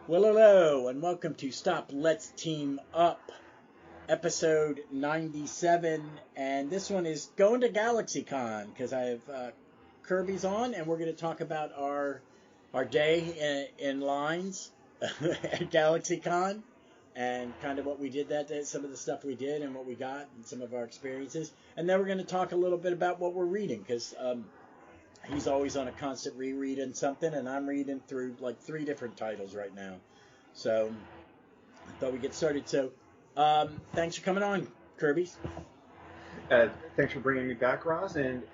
Well, hello, and welcome to Stop Let's Team Up, episode 97. And this one is going to GalaxyCon because I have Kirby's on, and we're going to talk about our day in lines at GalaxyCon and kind of what we did that day, some of the stuff we did and what we got, and some of our experiences. And then we're going to talk a little bit about what we're reading because he's always on a constant reread and something, and I'm reading through like 3 different titles right now. So I thought we'd get started. So thanks for coming on, Kirby. Thanks for bringing me back, Ross, and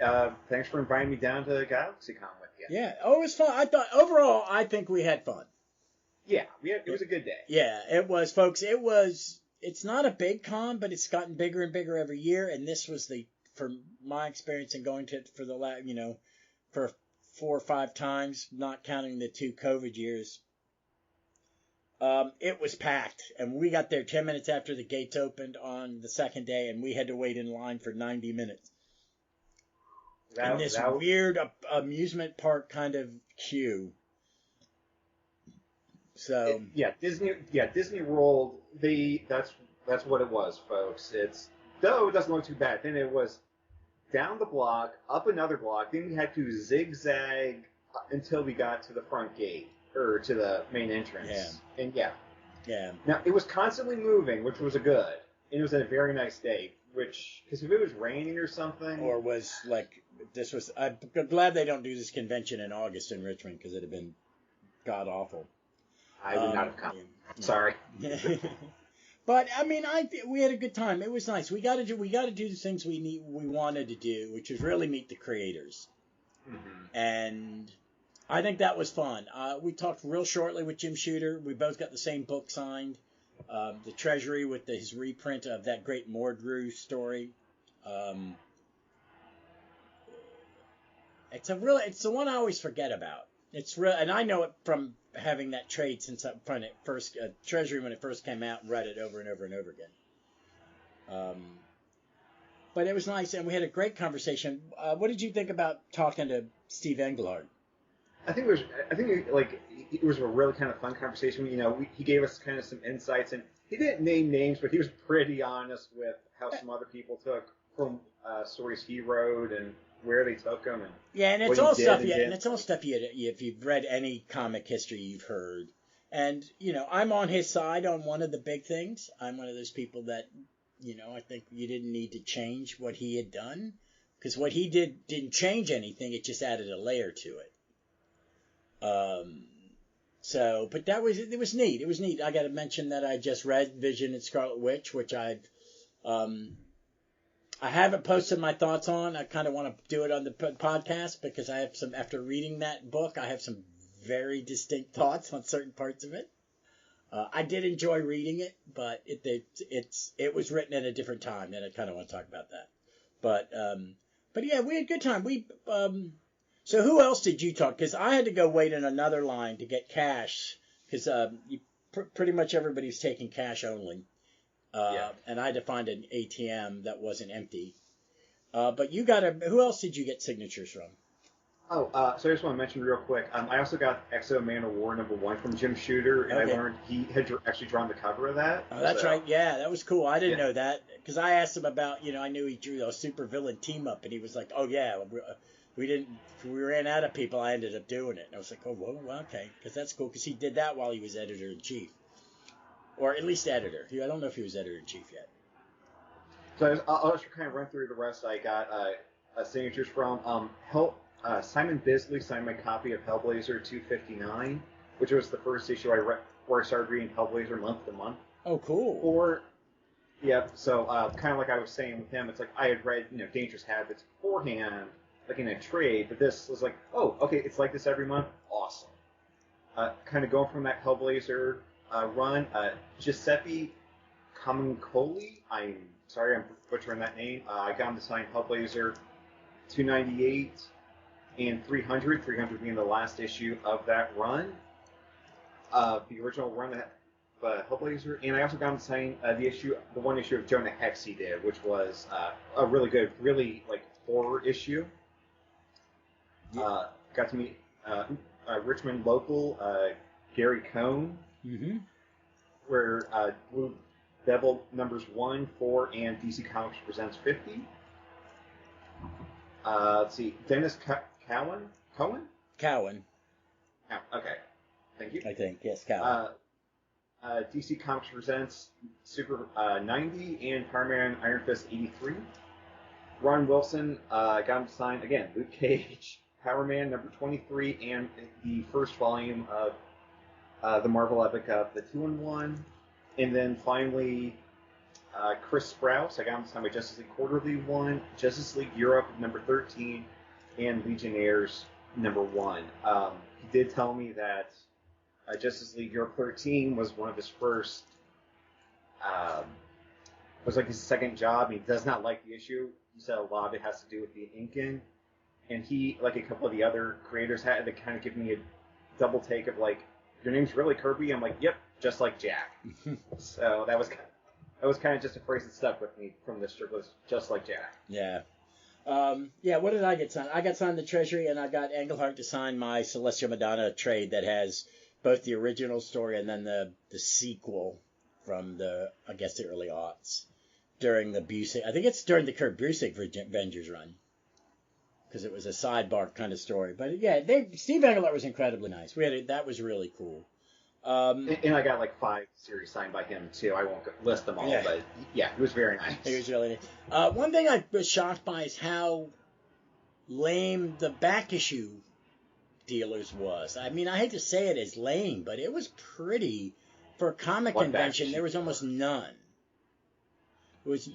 thanks for inviting me down to GalaxyCon with you. Yeah, oh, it was fun. Overall, I think we had fun. Yeah, it was a good day. Yeah, it was, folks. It's not a big con, but it's gotten bigger and bigger every year, and this was from my experience in going to it for for 4 or 5 times, not counting the 2 COVID years. It was packed, and we got there 10 minutes after the gates opened on the second day, and we had to wait in line for 90 minutes. In this weird amusement park kind of queue. So Disney World. That's what it was, folks. Though it doesn't look too bad. Then it was down the block, up another block. Then we had to zigzag until we got to the front gate, or to the main entrance. Yeah. And yeah. Now, it was constantly moving, which was good. And it was a very nice day, because if it was raining or something... Or was I'm glad they don't do this convention in August in Richmond, because it'd have been god-awful. I would not have come. Sorry. But I mean, we had a good time. It was nice. We got to do the things we wanted to do, which was really meet the creators. Mm-hmm. And I think that was fun. We talked real shortly with Jim Shooter. We both got the same book signed, The Treasury, with his reprint of that great Mordru story. It's the one I always forget about. It's real, and I know it from having that trade since when it first Treasury when it first came out, and read it over and over and over again. But it was nice, and we had a great conversation. What did you think about talking to Steve Englehart? I think it was a really kind of fun conversation. He gave us kind of some insights, and he didn't name names, but he was pretty honest with how some other people took from stories he wrote and where they took them. And it's all stuff. It's all stuff if you've read any comic history, you've heard. And I'm on his side on one of the big things. I'm one of those people that I think you didn't need to change what he had done, because what he did didn't change anything. It just added a layer to it. But it was neat. It was neat. I got to mention that I just read Vision and Scarlet Witch, which I haven't posted my thoughts on. I kind of want to do it on the podcast because I have after reading that book, I have some very distinct thoughts on certain parts of it. I did enjoy reading it, but it was written at a different time, and I kind of want to talk about that. But yeah, we had a good time. So who else did you talk? Because I had to go wait in another line to get cash, because pretty much everybody's taking cash only. And I had to find an ATM that wasn't empty. But who else did you get signatures from? So I just want to mention real quick, I also got Exo Man of War #1 from Jim Shooter, and I learned he had actually drawn the cover of that. Oh, that's right. Yeah, that was cool. I didn't know that, because I asked him about, I knew he drew a super villain team up, and he was like, oh yeah, we ran out of people. I ended up doing it. And I was like, oh, well, okay, because that's cool, because he did that while he was editor-in-chief. Or at least editor. I don't know if he was editor-in-chief yet. So I'll just kind of run through the rest. I got signatures from Simon Bisley signed my copy of Hellblazer 259, which was the first issue I read where I started reading Hellblazer month to month. Oh, cool. So kind of like I was saying with him, it's like I had read Dangerous Habits beforehand, like in a trade, but this was like, oh, okay, it's like this every month. Awesome. Kind of going from that Hellblazer run, Giuseppe Camuncoli, I'm sorry I'm butchering that name. I got him to sign Hellblazer 298 and 300 being the last issue of that run. The original run of Hellblazer, and I also got him to sign the one issue of Jonah Hex he did, which was a really good, really like horror issue. Got to meet Richmond local Gary Cohn, Mm-hmm. where Blue Devil numbers 1, 4, and DC Comics Presents 50. Let's see, Dennis Cowan? Cowan? Cowan. Oh, okay. Thank you. I think, yes, Cowan. DC Comics Presents Super 90 and Power Man Iron Fist 83. Ron Wilson got him to sign, again, Luke Cage, Power Man number 23, and the first volume of the Marvel epic of the 2-in-1. And then finally, Chris Sprouse, I got him to sign by Justice League Quarterly 1, Justice League Europe number 13, and Legionnaires number 1. He did tell me that Justice League Europe 13 was one of his first, was like his second job. He does not like the issue. He said a lot of it has to do with the inking. And he, like a couple of the other creators, had to kind of give me a double take of like, your name's really Kirby? I'm like, yep, just like Jack. So that was kind of just a phrase that stuck with me from this strip, was just like Jack. Yeah. Yeah, what did I get signed? I got signed the Treasury, and I got Englehart to sign my Celestial Madonna trade that has both the original story and then the sequel from the, I guess, the early aughts. During the Busick, I think it's during the Kurt Busick Avengers run, because it was a sidebar kind of story. But yeah, Steve Englehart was incredibly nice. That was really cool. And I got like 5 series signed by him too. I won't list them all, yeah. But yeah, it was very nice. It was really nice. One thing I was shocked by is how lame the back issue dealers was. I mean, I hate to say it as lame, but it was pretty. For a comic convention, there was almost none. It was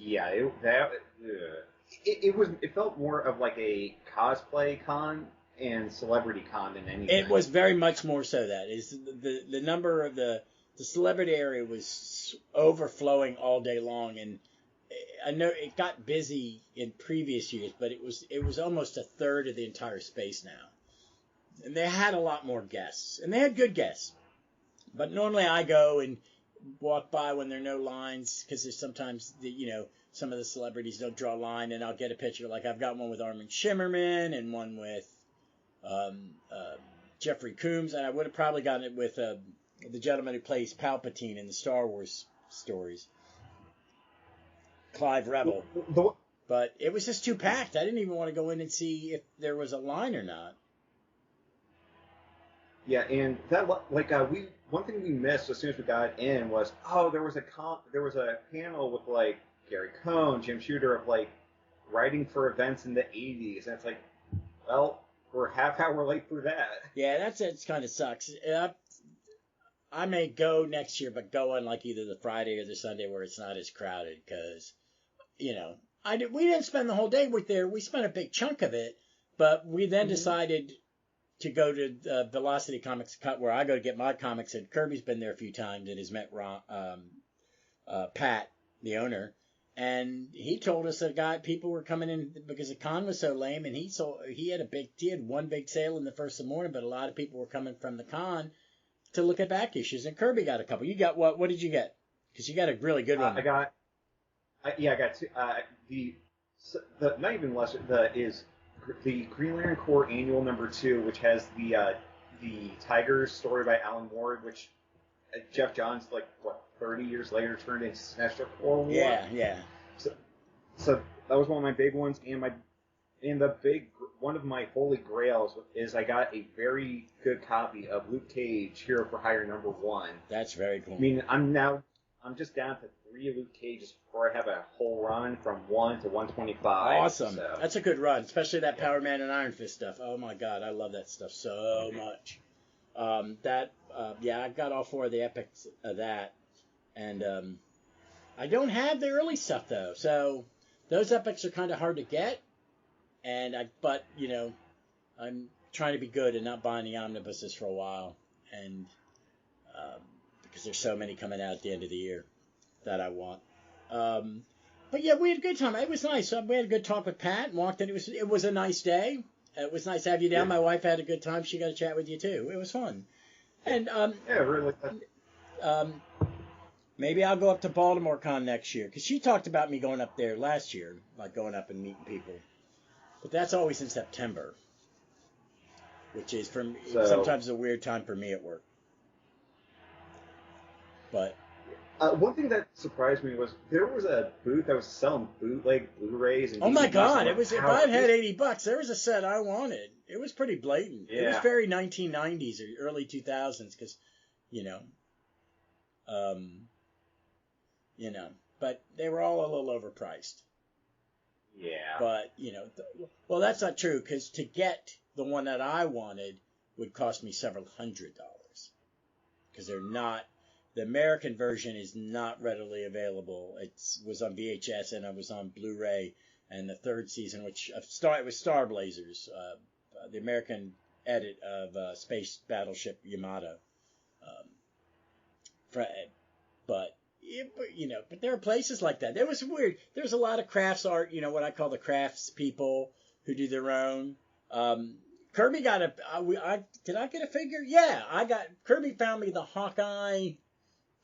it felt more of like a cosplay con and celebrity con than anything. It was very much more so that is the number of the celebrity area was overflowing all day long, and I know it got busy in previous years, but it was almost a third of the entire space now, and they had a lot more guests, and they had good guests. But normally I go and walk by when there are no lines, because there's sometimes some of the celebrities don't draw a line, and I'll get a picture. Like I've got one with Armin Shimmerman and one with Jeffrey Combs, and I would have probably gotten it with the gentleman who plays Palpatine in the Star Wars stories, Clive Rebel. But it was just too packed. I didn't even want to go in and see if there was a line or not. Yeah, and that one thing we missed as soon as we got in was there was a panel with like Gary Cohn, Jim Shooter, of like writing for events in the 80s, and it's like, well, we're half hour late through that. Yeah, it kind of sucks. I may go next year, but go on like either the Friday or the Sunday where it's not as crowded, because we didn't spend the whole day there. We spent a big chunk of it, but we then decided to go to Velocity Comics Cut, where I go to get my comics, and Kirby's been there a few times and has met Pat, the owner, and he told us that people were coming in because the con was so lame, and he had one big sale in the first of the morning, but a lot of people were coming from the con to look at back issues, and Kirby got a couple. You got what? What did you get? Because you got a really good one. I got two. The not even lesser. The Green Lantern Corps Annual number 2, which has the Tigers story by Alan Moore, which Jeff Johns 30 years later turned into Sinestro Corps War. Yeah. So that was one of my big ones, and one of my holy grails is I got a very good copy of Luke Cage Hero for Hire number 1. That's very cool. I mean, I'm just down to 3 Luke Cages before I have a whole run from 1 to 125. Awesome. So. That's a good run, especially that Power Man and Iron Fist stuff. Oh my God, I love that stuff so much. I've got all 4 of the epics of that, and I don't have the early stuff though. So those epics are kind of hard to get, but I'm trying to be good and not buying the omnibuses for a while, and because there's so many coming out at the end of the year that I want. But yeah, we had a good time. It was nice. We had a good talk with Pat and walked in. It was a nice day. It was nice to have you down. My wife had a good time. She got to chat with you too. It was fun. And really. Maybe I'll go up to Baltimore Con next year, because she talked about me going up there last year, like going up and meeting people. But that's always in September, which is sometimes a weird time for me at work. But one thing that surprised me was there was a booth that was selling bootleg Blu-rays and oh my DVDs. God, I'm it was like, if how- I'd had $80, there was a set I wanted. It was pretty blatant. It was Yeah. very 1990s or early 2000s because, you know, but they were all a little overpriced. Yeah. But, well, that's not true because to get the one that I wanted would cost me several $100s because they're not. The American version is not readily available. It was on VHS and it was on Blu-ray, and the third season, which it was Star Blazers, the American edit of Space Battleship Yamato. But there are places like that. There was weird. There's a lot of crafts art. What I call the crafts people who do their own. Kirby got did I get a figure? Yeah, Kirby found me the Hawkeye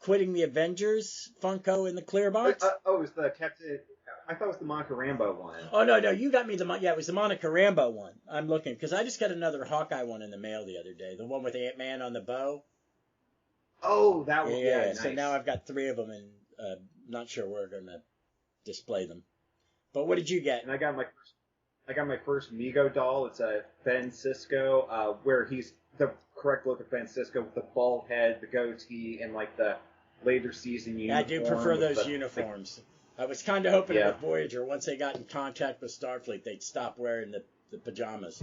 quitting the Avengers Funko in the clear box. It was the Captain. I thought it was the Monica Rambeau one. Oh no, you got me it was the Monica Rambeau one. I'm looking because I just got another Hawkeye one in the mail the other day. The one with Ant-Man on the bow. Oh, that one. Yeah, nice. So now I've got 3 of them, and not sure where we're gonna display them. But what did you get? And I got my first Mego doll. It's a Ben Sisko, where he's the correct look of Ben Sisko with the bald head, the goatee, and like the later season uniform. I do prefer those uniforms. I was kind of hoping with Voyager, once they got in contact with Starfleet, they'd stop wearing the pajamas.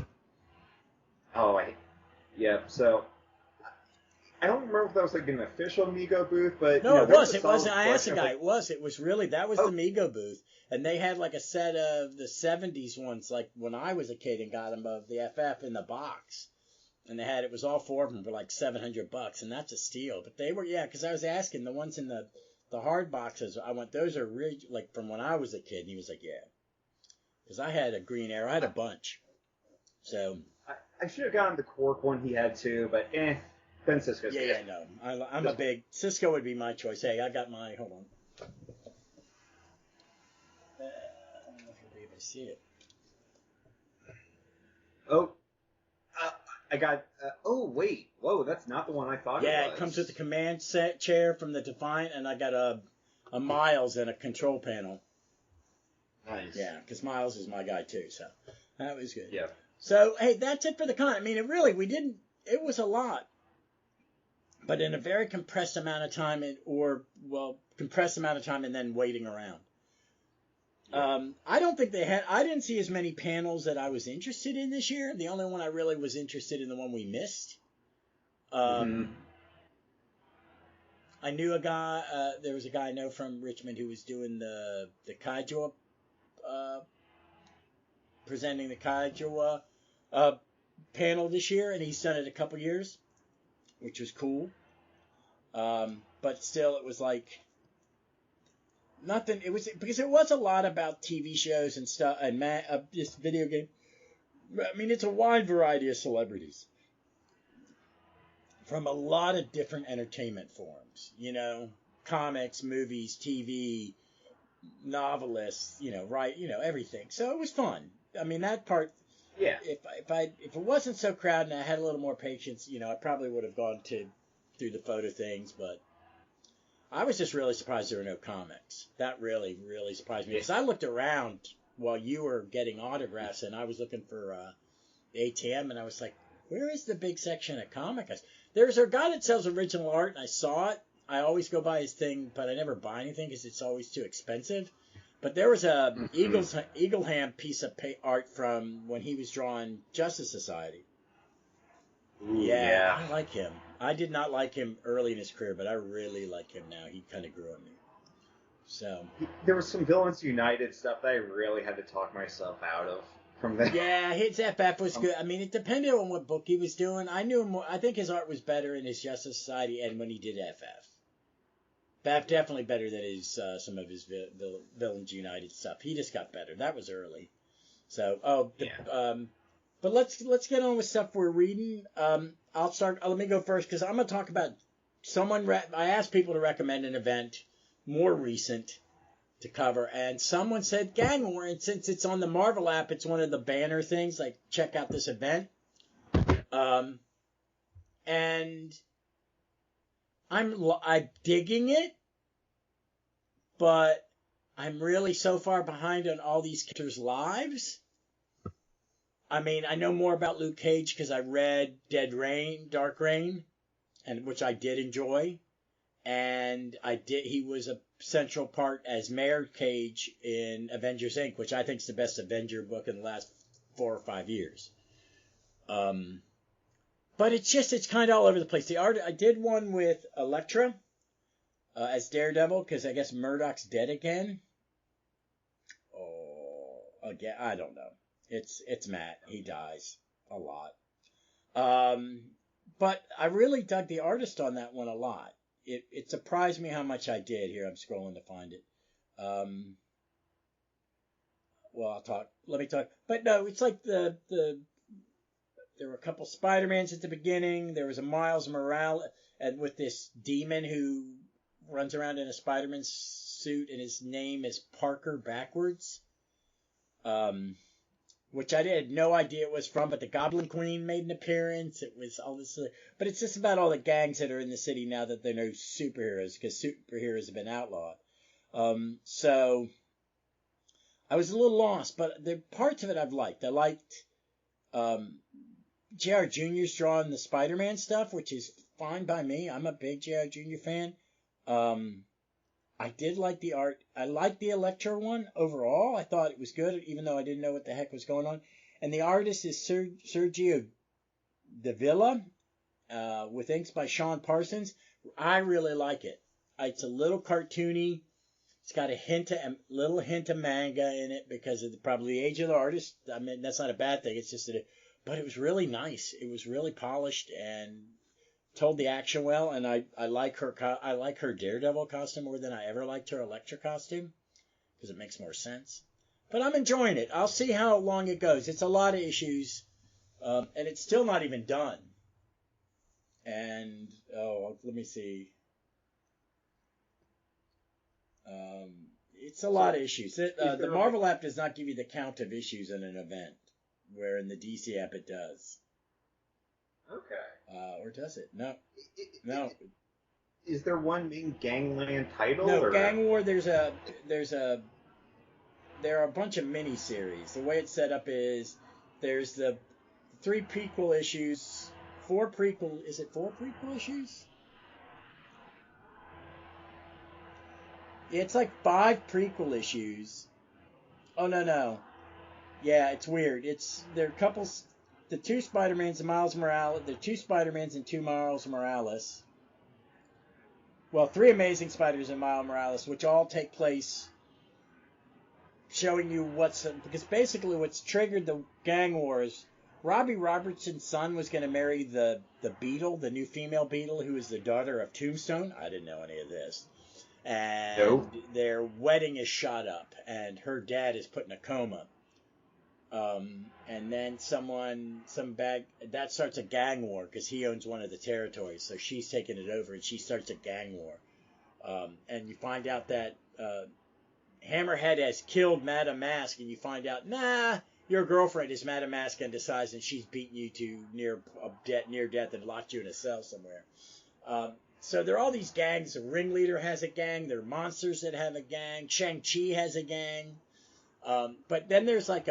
Oh, so I don't remember if that was like an official Mego booth, but no, it was. It was. I asked the guy. It was. It was really. That was the Mego booth, and they had like a set of the '70s ones, like when I was a kid and got them of the FF in the box, and it was all 4 of them for like $700, and that's a steal. But they were because I was asking the ones in the hard boxes. I went, those are like from when I was a kid, and he was like, yeah, because I had a Green Arrow, I had a bunch, so I should have gotten the Quark one he had too, but Ben Sisko's good. Yeah, no. I'm a big... Cisco would be my choice. Hey, I got my... Hold on. I don't know if you'll be able to see it. Oh. I got... wait. Whoa, that's not the one I thought it was. Yeah, it comes with the command set chair from the Defiant, and I got a Miles and a control panel. Nice. Yeah, because Miles is my guy too, so that was good. Yeah. So, hey, that's it for the con. I mean, it was a lot. But in a very compressed amount of time, compressed amount of time and then waiting around. I don't think I didn't see as many panels that I was interested in this year. The only one I really was interested in, the one we missed. I knew there was a guy I know from Richmond who was doing the Kaijua, presenting the Kaijua panel this year, and he's done it a couple years, which was cool. But still, it was like nothing. It was because it was a lot about TV shows and stuff and just video game. I mean, it's a wide variety of celebrities from a lot of different entertainment forms. Comics, movies, TV, novelists. Everything. So it was fun. I mean, that part. Yeah. If it wasn't so crowded and I had a little more patience, I probably would have gone through the photo things, but I was just really surprised there were no comics. That really, really surprised me because I looked around while you were getting autographs and I was looking for the ATM and I was like, where is the big section of comics? There's a guy that sells original art and I saw it. I always go by his thing, but I never buy anything because it's always too expensive. But there was a Eagleham piece of art from when he was drawing Justice Society. Ooh, yeah, I like him. I did not like him early in his career, but I really like him now. He kind of grew on me. So there was some Villains United stuff that I really had to talk myself out of from there. Yeah, his FF was good. I mean, it depended on what book he was doing. I knew him more. I think his art was better in his Justice Society and when he did FF. Definitely better than some of his Villains United stuff. He just got better. That was early. So, but let's get on with stuff we're reading. I'll start. Let me go first because I'm going to talk about I asked people to recommend an event more recent to cover, and someone said Gang War, and since it's on the Marvel app, it's one of the banner things, like check out this event. And I'm digging it, but I'm really so far behind on all these characters' lives. I mean, I know more about Luke Cage because I read Dark Reign, and which I did enjoy, and he was a central part as Mayor Cage in Avengers Inc., which I think is the best Avenger book in the last 4 or 5 years. But it's kind of all over the place. The art, I did one with Elektra as Daredevil because I guess Murdoch's dead again. Oh, again, I don't know. It's Matt. He dies a lot. But I really dug the artist on that one a lot. It surprised me how much I did. Here, I'm scrolling to find it. Well, I'll talk. Let me talk. But no, it's like there were a couple Spider-Mans at the beginning. There was a Miles Morales and with this demon who runs around in a Spider-Man suit, and his name is Parker backwards. Which I had no idea it was from, but the Goblin Queen made an appearance. It was all this, but it's just about all the gangs that are in the city now that they're no superheroes because superheroes have been outlawed. So I was a little lost, but the parts of it I've liked. I liked J.R. Jr.'s drawing the Spider-Man stuff, which is fine by me. I'm a big J.R. Jr. fan. I did like the art. I liked the Elektra one overall. I thought it was good, even though I didn't know what the heck was going on. And the artist is Sergio Davila, with inks by Sean Parsons. I really like it. It's a little cartoony. It's got a little hint of manga in it because of probably the age of the artist. I mean, that's not a bad thing. It's just but it was really nice. It was really polished and told the action well, and I like her Daredevil costume more than I ever liked her Elektra costume because it makes more sense. But I'm enjoying it. I'll see how long it goes. It's a lot of issues, and it's still not even done. And let me see. It's a lot of issues. The Marvel app does not give you the count of issues in an event, where in the DC app it does. Okay. Or does it? No. No. Is there one main gangland title? No, or? Gang War. There are a bunch of mini-series. The way it's set up is there's the 3 prequel issues, 4 prequel. Is it 4 prequel issues? It's like 5 prequel issues. Oh no. Yeah, it's weird. There are couples. The 2 Spider-Mans and Miles Morales. The 2 Spider-Mans and 2 Miles Morales. Well, 3 Amazing Spiders and Miles Morales, which all take place showing you because basically what's triggered the gang wars. Robbie Robertson's son was going to marry the Beetle, the new female Beetle, who is the daughter of Tombstone. I didn't know any of this. And their wedding is shot up, and her dad is put in a coma. And then that starts a gang war because he owns one of the territories, so she's taking it over, and she starts a gang war. And you find out that Hammerhead has killed Madame Mask, and you find out, your girlfriend is Madame Mask and decides, and she's beaten you to near death and locked you in a cell somewhere. So there are all these gangs. The Ringleader has a gang. There are monsters that have a gang. Shang-Chi has a gang. But then there's like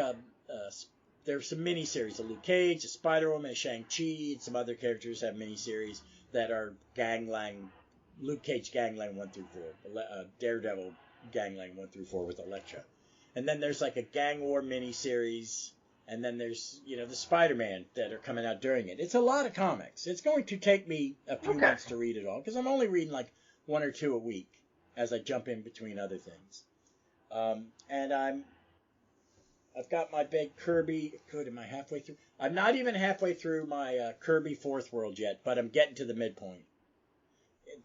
there's some miniseries. A Luke Cage, a Spider-Woman, a Shang-Chi, and some other characters have miniseries that are gangland. Luke Cage gangland 1 through 4. Daredevil gangland 1 through 4 with Elektra. And then there's like a gang war miniseries. And then there's, the Spider-Man that are coming out during it. It's a lot of comics. It's going to take me a few months to read it all because I'm only reading like 1 or 2 a week as I jump in between other things. And I've got my big Kirby. Good, am I halfway through? I'm not even halfway through my Kirby 4th World yet, but I'm getting to the midpoint.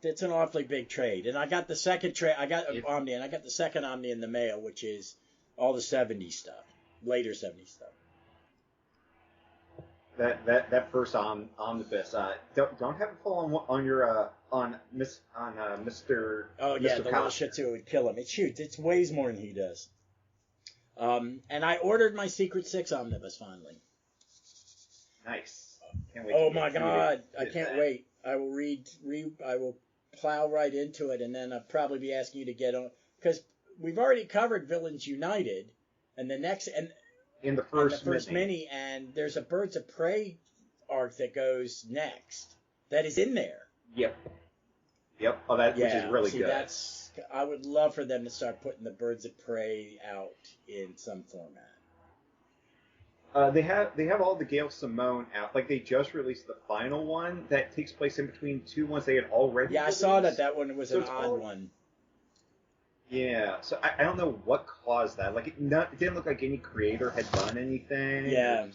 It's an awfully big trade. And I got the second trade. I got Omni, and I got the second Omni in the mail, which is all the 70s stuff, later 70s stuff. That first omnibus. Don't have it fall on your Mr. Oh yeah, the little Shih Tzu would kill him. It shoots. It weighs more than he does. And I ordered my Secret 6 omnibus finally. Nice. Can't wait oh my God, I can't wait. I will plow right into it, and then I'll probably be asking you to get on, because we've already covered Villains United, and the next in the first mini, and there's a Birds of Prey arc that goes next that is in there. Yep. Oh, which is really good. I would love for them to start putting the Birds of Prey out in some format. They have all the Gail Simone out. Like, they just released the final one that takes place in between two ones they had already released. I saw that one was an odd one. Yeah, so I don't know what caused that. Like, it didn't look like any creator had done anything. Yeah,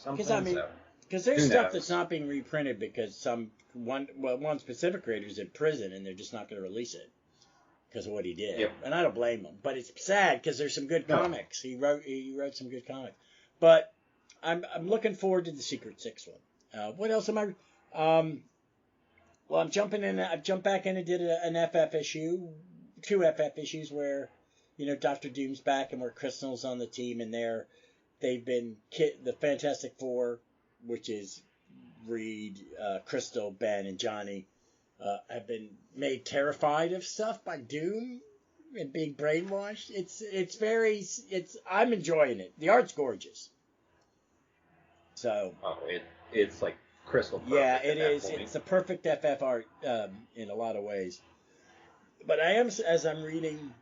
because there's stuff that's not being reprinted because one specific creator's in prison and they're just not going to release it because of what he did. Yep. And I don't blame him, but it's sad because there's some good comics. He wrote some good comics, but I'm looking forward to the Secret Six one. What else am I? Well, I'm jumping in. I've jumped back in and did an FF issue, 2 FF issues where, Doctor Doom's back and where Crystal's on the team, and they've been the Fantastic Four, which is Reed, Crystal, Ben, and Johnny, have been made terrified of stuff by Doom and being brainwashed. I'm enjoying it. The art's gorgeous. So. Oh, it's like crystal perfect. Yeah, it is. It's the perfect FF art in a lot of ways. But as I'm reading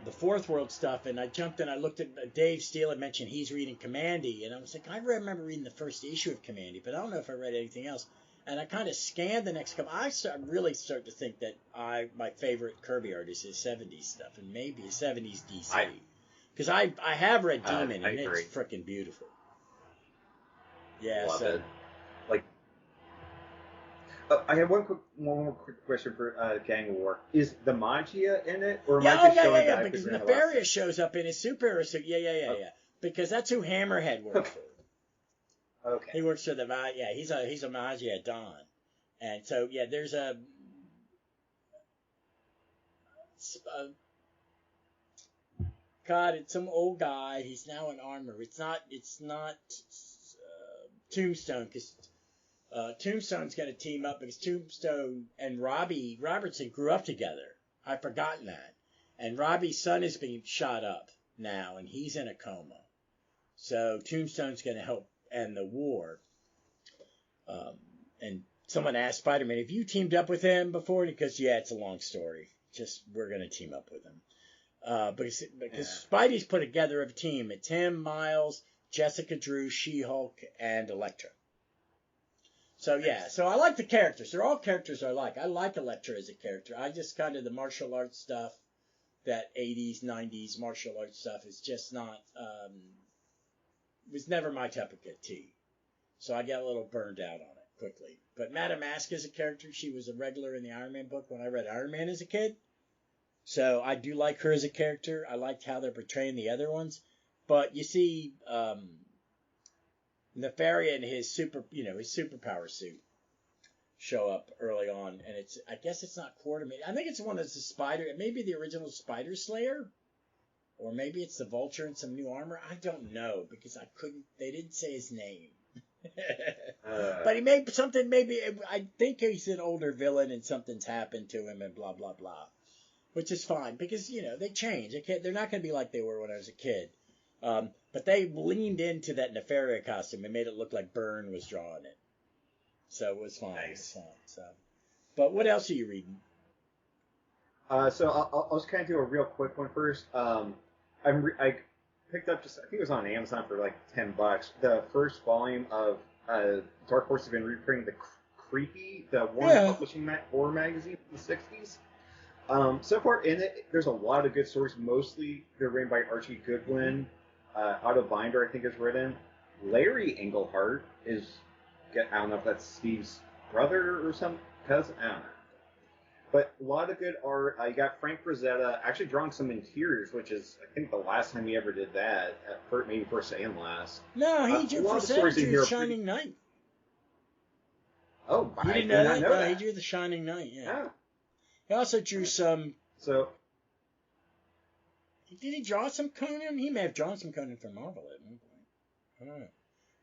the Fourth World stuff, and I jumped in, I looked at Dave Steele had mentioned he's reading Commandy, and I was like, I remember reading the first issue of Commandy, but I don't know if I read anything else. And I kind of scanned the next couple. I really start to think that my favorite Kirby artist is 70s stuff, and maybe 70s DC. Because I have read Demon, and it's freaking beautiful. Yeah, Love it. Like, I have one more quick question for Gang of War. Is the Magia in it, or am I just showing that? Because Nefarious shows up in his superhero suit. Yeah. Because that's who Hammerhead works for. Okay. He works for he's a Magia Don, and so there's a God, it's some old guy. He's now in armor. It's not Tombstone, because Tombstone's going to team up because Tombstone and Robbie Robertson grew up together. I've forgotten that. And Robbie's son is being shot up now, and he's in a coma. So Tombstone's going to help end the war. And someone asked Spider-Man, have you teamed up with him before? Because, it's a long story. Just, we're going to team up with him. Because Spidey's put together a team. It's him, Miles, Jessica Drew, She-Hulk, and Elektra. So, so I like the characters. They're all characters I like. I like Elektra as a character. I just kind of the martial arts stuff, that 80s, 90s martial arts stuff is just not, was never my type of tea. So I got a little burned out on it quickly. But Madame Mask as a character, she was a regular in the Iron Man book when I read Iron Man as a kid. So I do like her as a character. I liked how they're portraying the other ones. But you see, Nefaria and his superpower suit show up early on, and I guess it's not Quartermain. I think it's one that's the Spider. It may be the original Spider Slayer, or maybe it's the Vulture in some new armor. I don't know because they didn't say his name. But he made something. Maybe I think he's an older villain, and something's happened to him, and blah blah blah, which is fine because they change. They're not going to be like they were when I was a kid. But they leaned into that Nefaria costume and made it look like Byrne was drawing it. So it was fine. Nice. But what else are you reading? So I'll just kind of do a real quick one first. I picked up I think it was on Amazon for like $10. The first volume of Dark Horse has been reprinting the Creepy, the Warren Publishing horror magazine from the 60s. So far in it, there's a lot of good stories. Mostly they're written by Archie Goodwin. Otto Binder, I think, is written. Larry Englehart is, I don't know if that's Steve's brother or some cousin. I don't know. But a lot of good art. You got Frank Frazetta actually drawing some interiors, which is, I think, the last time he ever did that. Maybe first and last. No, he drew Frazetta Shining Knight. Oh, you didn't know that? No, he drew the Shining Knight, yeah. He also drew some... So... Did he draw some Conan? He may have drawn some Conan for Marvel at one point. I don't know.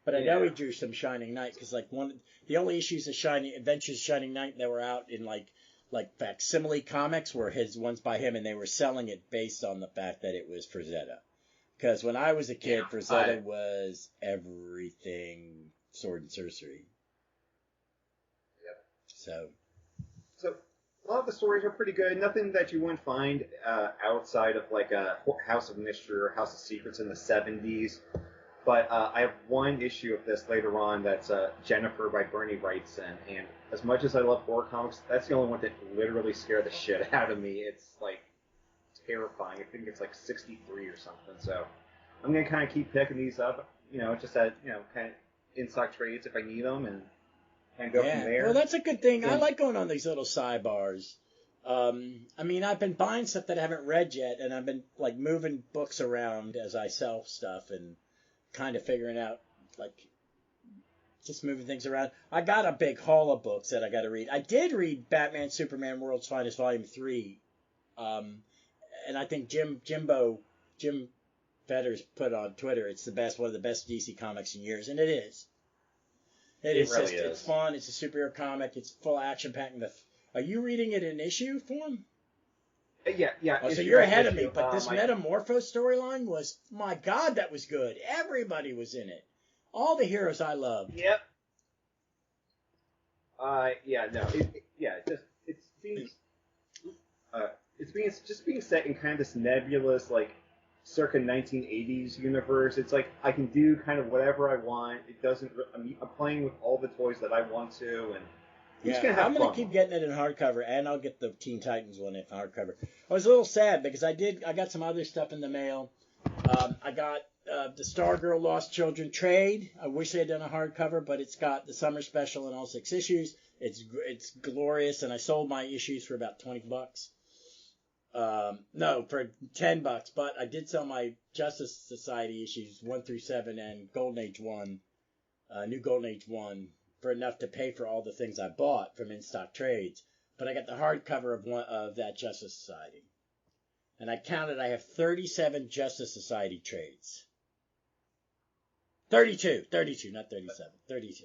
But I know he drew some Shining Knight, because the only issues of Adventures of Shining Knight that were out in like facsimile comics were his ones by him, and they were selling it based on the fact that it was Frazetta. Because when I was a kid, Frazetta was everything sword and sorcery. Yep. So a lot of the stories are pretty good. Nothing that you wouldn't find outside of like a House of Mystery or House of Secrets in the 70s. But I have one issue of this later on that's Jennifer by Bernie Wrightson. And as much as I love horror comics, that's the only one that literally scared the shit out of me. It's like terrifying. I think it's like 63 or something. So I'm going to kind of keep picking these up, just at, kind of in stock trades if I need them and go from there. Well, that's a good thing. I like going on these little sidebars. I mean, I've been buying stuff that I haven't read yet, and I've been like moving books around as I sell stuff and kind of figuring out, like, just moving things around. I got a big haul of books that I got to read. I did read Batman, Superman, World's Finest, Volume 3. And I think Jim Fetters put on Twitter, it's one of the best DC comics in years, and it is. It really is. It's fun. It's a superhero comic. It's full action packed. Are you reading it in issue form? Yeah. Oh, so you're ahead of me. But this Metamorphose storyline was, my God, that was good. Everybody was in it. All the heroes I loved. Yep. It's just being set in kind of this nebulous, like, circa 1980s universe. It's like I can do kind of whatever I want. It doesn't. I'm playing with all the toys that I want to, and I'm gonna keep getting it in hardcover, and I'll get the Teen Titans one in hardcover. I was a little sad because I got some other stuff in the mail. I got the Stargirl Lost Children trade. I wish they had done a hardcover, but it's got the summer special and all 6 issues. It's glorious, and I sold my issues for about $20. No, for $10, but I did sell my Justice Society issues 1 through 7 and Golden Age 1, New Golden Age 1, for enough to pay for all the things I bought from in-stock trades. But I got the hardcover of that Justice Society. And I counted, I have 37 Justice Society trades. 32, not 37, 32.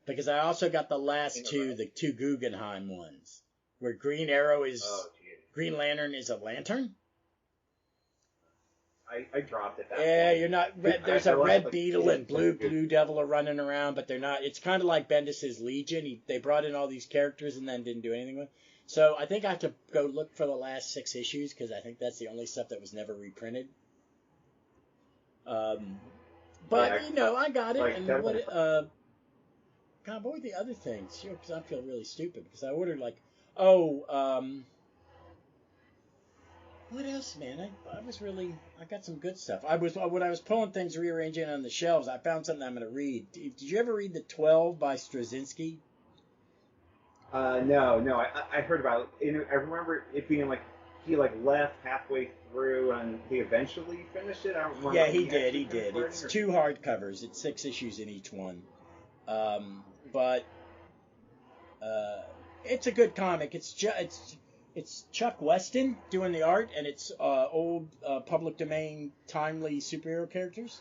Because I also got the last the two Guggenheim ones, where Green Lantern is a lantern? I dropped it that point. You're not. There's a Red Beetle and Blue Devil are running around, but they're not. It's kind of like Bendis' Legion. They brought in all these characters and then didn't do anything with. So I think I have to go look for the last 6 issues because I think that's the only stuff that was never reprinted. But I got it. And what were the other things? Because I feel really stupid because I ordered what else, man? I got some good stuff. When I was pulling things, rearranging on the shelves, I found something I'm going to read. Did you ever read the 12 by Straczynski? No. I heard about it. I remember it being like he left halfway through and he eventually finished it. I don't remember. Yeah, he did. It's 2 hardcovers. It's 6 issues in each one. But it's a good comic. It's Chuck Weston doing the art, and it's old public domain, timely superhero characters,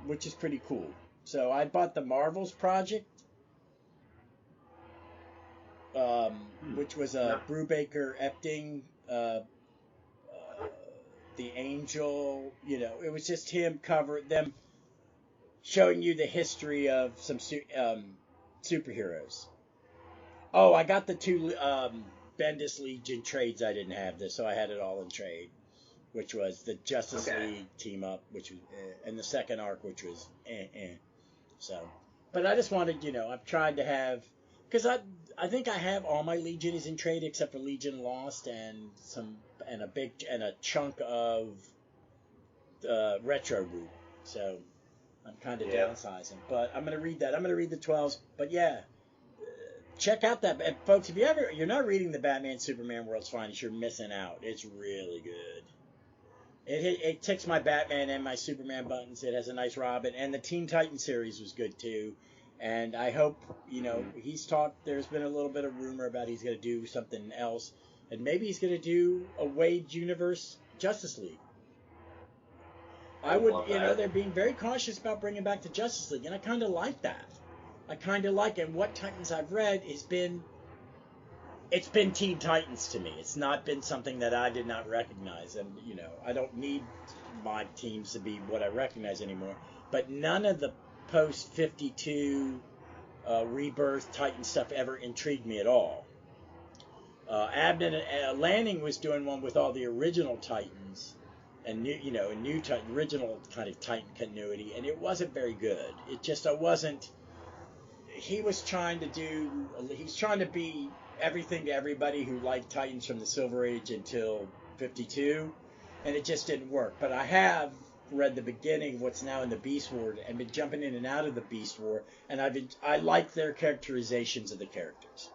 which is pretty cool. So I bought the Marvels Project, which was a Brubaker Epting, the Angel. It was just him them showing you the history of some superheroes. Oh, I got the 2 Bendis Legion trades I didn't have this, so I had it all in trade, which was the Justice League team up, which was, and the second arc, which was So, but I just wanted, I've tried to have, because I think I have all my Legion is in trade except for Legion Lost and a chunk of Retro Group. So I'm kind of downsizing, but I'm gonna read that. I'm gonna read the 12s, but yeah. Check out that, folks. If you're not reading the Batman Superman World's Finest, you're missing out. It's really good. It ticks my Batman and my Superman buttons. It has a nice Robin, and the Teen Titans series was good too. And I hope he's talked. There's been a little bit of rumor about he's going to do something else, and maybe he's going to do a Wade Universe Justice League. I would, they're being very cautious about bringing back the Justice League, and I kind of like that. I kind of like. And what Titans I've read it's been Teen Titans to me. It's not been something that I did not recognize. And, I don't need my teams to be what I recognize anymore. But none of the post-52 Rebirth Titan stuff ever intrigued me at all. Lanning was doing one with all the original Titans and new Titan, original kind of Titan continuity, and it wasn't very good. It just wasn't. He was trying to be everything to everybody who liked Titans from the Silver Age until 52, and it just didn't work. But I have read the beginning of what's now in the Beast War and been jumping in and out of the Beast War, and I like their characterizations of the characters.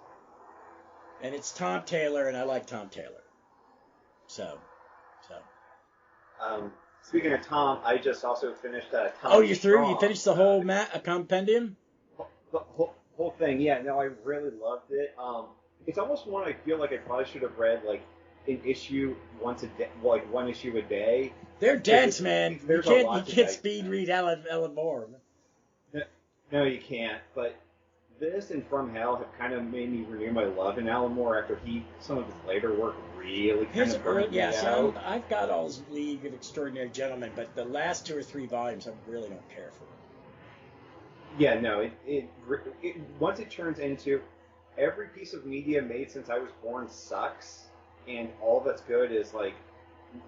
And it's Tom Taylor, and I like Tom Taylor. So. Speaking of Tom, I just also finished Tom. Oh, you're through? Strong. You finished the whole compendium? The whole thing, yeah. No, I really loved it. It's almost one I feel like I probably should have read like an issue once a day, like one issue a day. They're dense, man. You can't speed read Alan Moore. No, you can't. But this and From Hell have kind of made me renew my love in Alan Moore after some of his later work really kind of burned me out. I've got all his League of Extraordinary Gentlemen, but the last 2 or 3 volumes I really don't care for. Yeah, no, it once it turns into every piece of media made since I was born sucks, and all that's good is like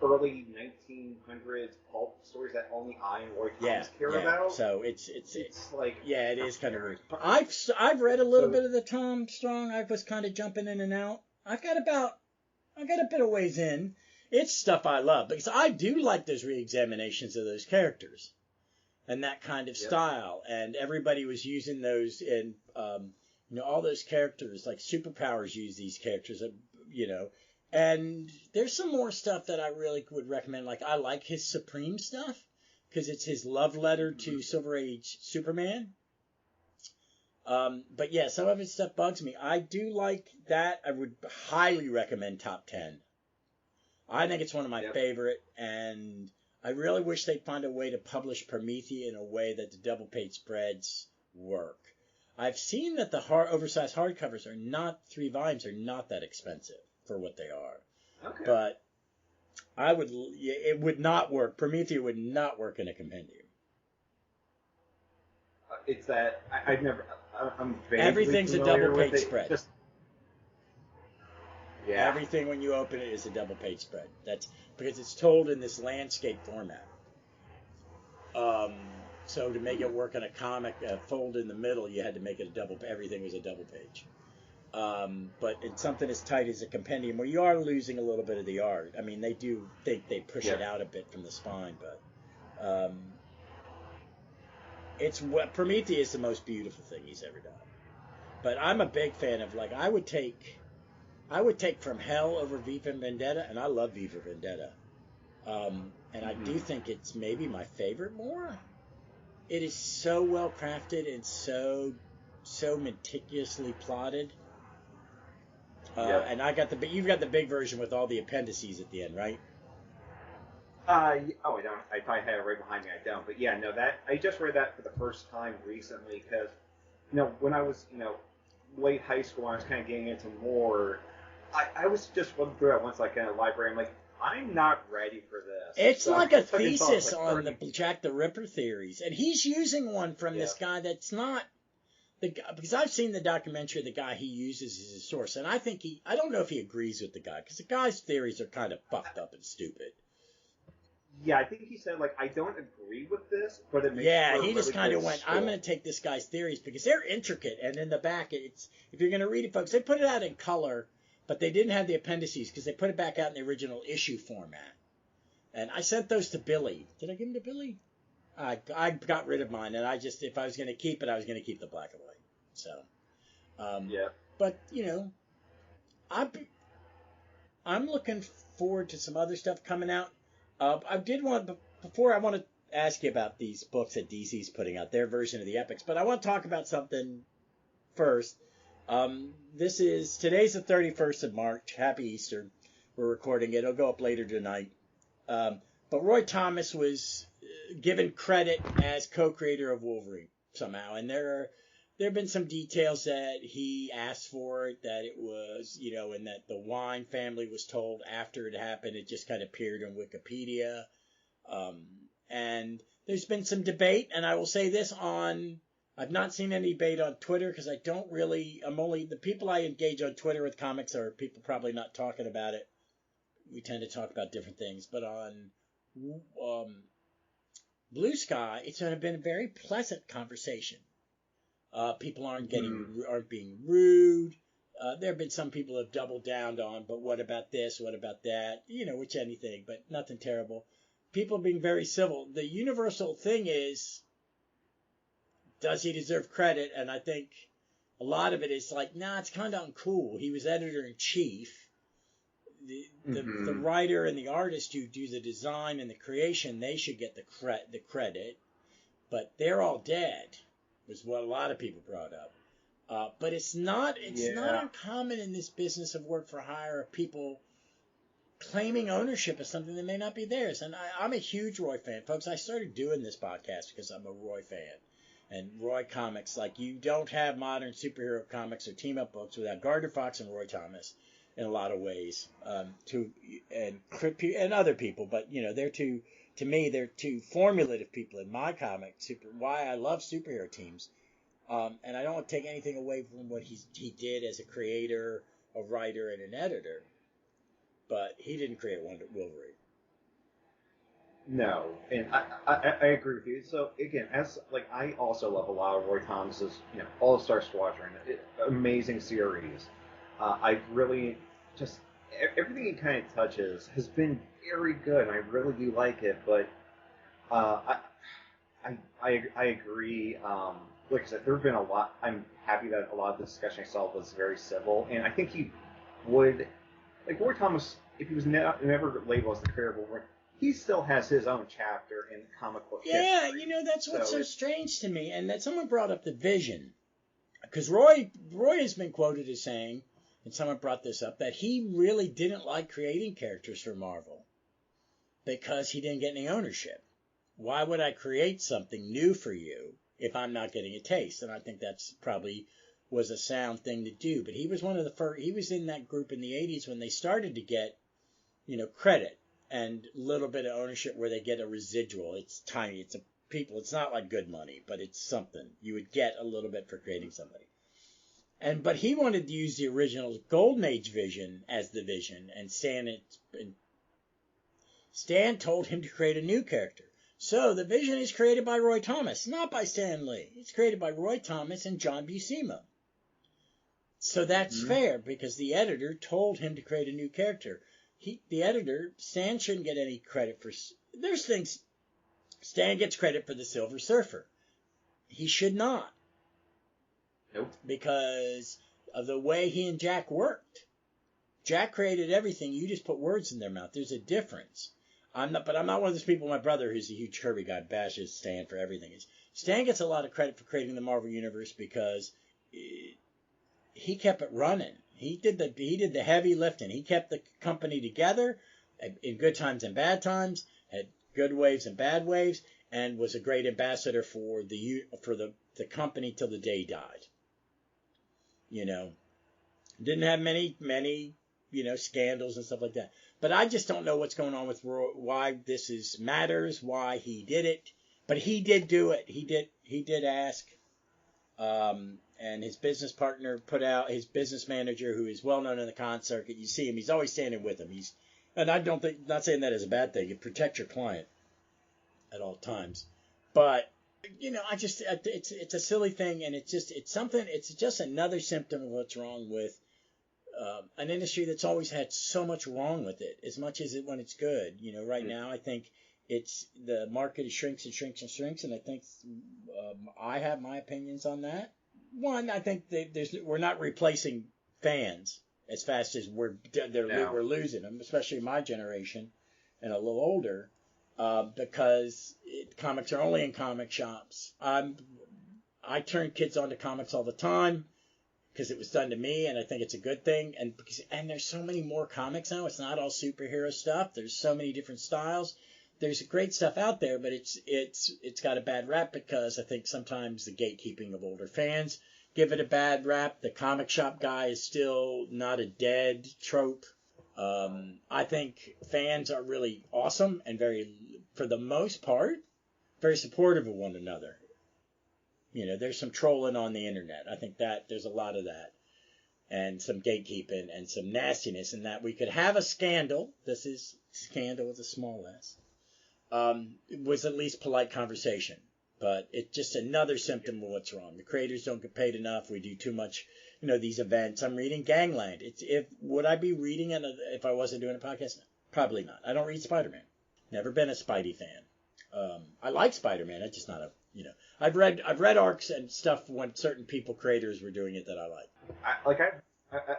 early 1900s pulp stories that only I and Roy Thomas care about. So it's like it is kind of weird. I've read a little bit of the Tom Strong. I was kind of jumping in and out. I got a bit of ways in. It's stuff I love because I do like those re-examinations of those characters and that kind of style. And everybody was using those in all those characters like Superpowers use these characters, And there's some more stuff that I really would recommend. Like, I like his Supreme stuff because it's his love letter to Silver Age Superman. But yeah, some of his stuff bugs me. I do like that. I would highly recommend Top 10. I think it's one of my favorite, and I really wish they'd find a way to publish Promethea in a way that the double-page spreads work. I've seen that the oversized hardcovers are not 3 volumes are not that expensive for what they are. Okay. But it would not work. Promethea would not work in a compendium. It's that I'm vaguely everything's a double-page spread. Everything when you open it is a double-page spread. That's because it's told in this landscape format. So to make it work in a comic, fold in the middle, you had to make it everything was a double page. But it's something as tight as a compendium where you are losing a little bit of the art. I mean, they do think they push it out a bit from the spine, but Promethea is the most beautiful thing he's ever done. But I'm a big fan of I would take From Hell over V for Vendetta, and I love V for Vendetta. And I do think it's maybe my favorite more. It is so well crafted and so meticulously plotted. And you've got the big version with all the appendices at the end, right? I don't. I probably have it right behind me. I don't. But yeah, no. That I just read that for the first time recently because, when I was late high school, I was kind of getting into more. I was just looking through it once, like in a library. I'm like, I'm not ready for this. It's like a thesis on the Jack the Ripper theories, and he's using one from this guy that's not. Because I've seen the documentary of the guy he uses as his source, and I don't know if he agrees with the guy, because the guy's theories are kind of fucked up and stupid. Yeah, I think he said, I don't agree with this, but it makes he just kind of went, I'm going to take this guy's theories, because they're intricate, and in the back, if you're going to read it, folks, they put it out in color, but they didn't have the appendices, because they put it back out in the original issue format. And I sent those to Billy. Did I give them to Billy? I got rid of mine, and if I was going to keep it, I was going to keep the black and white. So, But I'm looking forward to some other stuff coming out. I want to ask you about these books that DC's putting out, their version of the epics, but I want to talk about something first. Today's the 31st of March. Happy Easter. We're recording it. It'll go up later tonight. But Roy Thomas was given credit as co-creator of Wolverine somehow, and there there have been some details that he asked for it, that it was, and that the Wine family was told after it happened. It just kind of appeared on Wikipedia. And there's been some debate, and I will say this I've not seen any debate on Twitter because the people I engage on Twitter with comics are people probably not talking about it. We tend to talk about different things, but on Blue Sky, it's been a very pleasant conversation. People aren't being rude. There have been some people who have doubled down on, but what about this? What about that? Which anything, but nothing terrible. People being very civil. The universal thing is, does he deserve credit? And I think a lot of it is like, nah, it's kind of uncool. He was editor-in-chief. The writer and the artist who do the design and the creation, they should get the credit. But they're all dead, was what a lot of people brought up. But it's not uncommon in this business of work for hire of people claiming ownership of something that may not be theirs. And I'm a huge Roy fan, folks. I started doing this podcast because I'm a Roy fan. And Roy Comics, like, you don't have modern superhero comics or team-up books without Gardner Fox and Roy Thomas in a lot of ways, and other people. But, to me, they're two formulative people in my comic, why I love superhero teams. And I don't want to take anything away from what he did as a creator, a writer, and an editor. But he didn't create Wolverine. No, and I agree with you. So again, I also love a lot of Roy Thomas's, All-Star Squadron, amazing series. I really just everything he kind of touches has been very good, and I really do like it. But I agree. Like I said, there have been a lot. I'm happy that a lot of the discussion I saw was very civil, and I think he would, like, Roy Thomas, if he was never labeled as the creator of Wolverine, he still has his own chapter in comic book history. Yeah, that's what's so strange to me, and that someone brought up the vision, because Roy has been quoted as saying, and someone brought this up, that he really didn't like creating characters for Marvel because he didn't get any ownership. Why would I create something new for you if I'm not getting a taste? And I think that's probably was a sound thing to do. But he was one of the first. He was in that group in the 80s when they started to get, credit and a little bit of ownership where they get a residual. It's tiny. It's not like good money, but it's something. You would get a little bit for creating somebody. But he wanted to use the original Golden Age vision as the vision, and Stan told him to create a new character. So the vision is created by Roy Thomas, not by Stan Lee. It's created by Roy Thomas and John Buscema. So that's fair, because the editor told him to create a new character. The editor, Stan, shouldn't get any credit for... There's things... Stan gets credit for the Silver Surfer. He should not. Nope. Because of the way he and Jack worked. Jack created everything. You just put words in their mouth. There's a difference. I'm not one of those people. My brother, who's a huge Kirby guy, bashes Stan for everything. Stan gets a lot of credit for creating the Marvel Universe because he kept it running. He did the heavy lifting. He kept the company together in good times and bad times, had good waves and bad waves, and was a great ambassador for the company till the day he died. Didn't have many scandals and stuff like that. But I just don't know what's going on with Roy, why this matters, why he did it. But he did do it. He did ask. And his business partner put out, his business manager, who is well known in the con circuit. You see him, he's always standing with him. And I don't think, not saying that is a bad thing. You protect your client at all times. But, it's a silly thing, and it's just another symptom of what's wrong with an industry that's always had so much wrong with it, as much as when it's good. Right now, I think the market shrinks and shrinks and shrinks, and I think I have my opinions on that. One, I think we're not replacing fans as fast as we're losing them, especially my generation and a little older, because comics are only in comic shops. I turn kids onto comics all the time, because it was done to me, and I think it's a good thing. And there's so many more comics now. It's not all superhero stuff. There's so many different styles. there's great stuff out there, but it's got a bad rap because I think sometimes the gatekeeping of older fans give it a bad rap. The comic shop guy is still not a dead trope. I think fans are really awesome and for the most part, very supportive of one another. There's some trolling on the internet. I think that there's a lot of that, and some gatekeeping and some nastiness, in that we could have a scandal. This is scandal with a small s. It was at least polite conversation, but it's just another symptom of what's wrong. The creators don't get paid enough. We do too much, these events. I'm reading Gangland. Would I be reading it if I wasn't doing a podcast? Probably not. I don't read Spider-Man. Never been a Spidey fan. I like Spider-Man. I'm just not I've read arcs and stuff when certain creators were doing it that I like.